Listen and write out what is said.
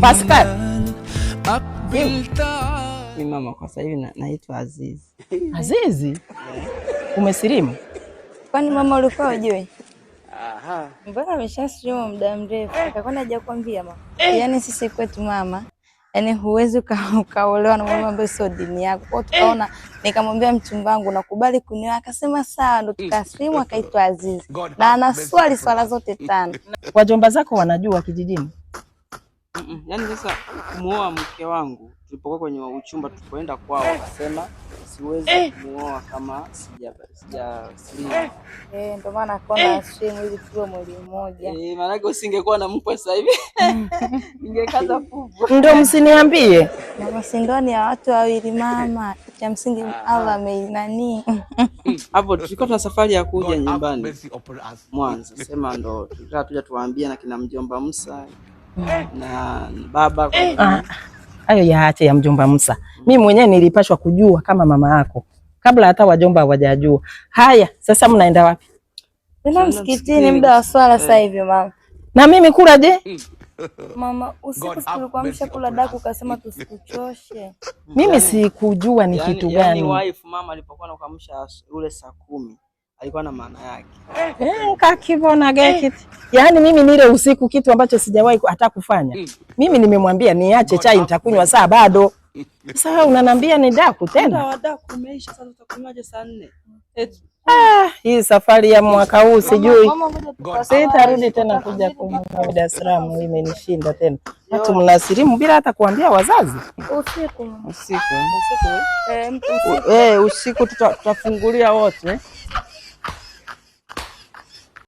Pascal. Ni mama kwa sasa hivi naitwa Azizi. Azizi? Umesilimu? Kwani mama ulikuwa hujui? Aha. Mbona ameshasilimu muda mrefu. Akakwenda hajakwambia mama. Yaani sisi kwetu mama, yaani huwezi ukaolewa na mama ambaye sio dini yako. Kwa hiyo tukaona, nikamwambia mchumba wangu nakubali kunioa, akasema sawa, ndo tukasilimu akaitwa Azizi. Na ana swala zote 5. Wajomba zako wanajua kijijini? Yaani sasa kumuoa mke wangu tulipokuwa kwenye uchumba tulipoenda kwao akasema siwezi kumuoa kama sijasilimu. Ndio maana akaona simu ili tuwe mwili mmoja. Maana yake usingekuwa na mkwe sasa hivi. Ningekaza fuvu. Ndio msiniambie. Mama sindoni ya watu wawili mama. Cha msingi Allah ameinani. Hapo tulikuwa tuna safari ya kuja nyumbani Mwanza. Sema ndo tuja tuwaambie na kina mjomba Musa na baba. Hayo yaache ya mjomba Musa. Mimi mwenyewe nilipashwa kujua kama mama yako kabla hata wajomba hawajajua. Haya, sasa mnaenda wapi? Nenda msikitini muda wa swala sasa hivi mama. Na mimi kula je? Mama, usiku tulikuamsha kula daku ukasema tusikuchoshe. Mimi sikujua ni kitu gani. Yaani wife mama alipokuwa anakuamsha ule saa 10 alikuwa na maana yake. Kakivona gekiti. Yaani mimi nile usiku kitu ambacho sijawahi hata kufanya. Mimi nimemwambia niache chai nitakunywa saa bado. Sasa unanambia ni daku tena? Ndio daku umeisha sasa utakunywaje saa 4? Hii safari ya mwaka huu sijui. Sitarudi tena kuja kwa Dar es Salaam, imenishinda tena. Watu mnasilimu bila hata kuambia wazazi. Usiku. Usiku tutafungulia wote.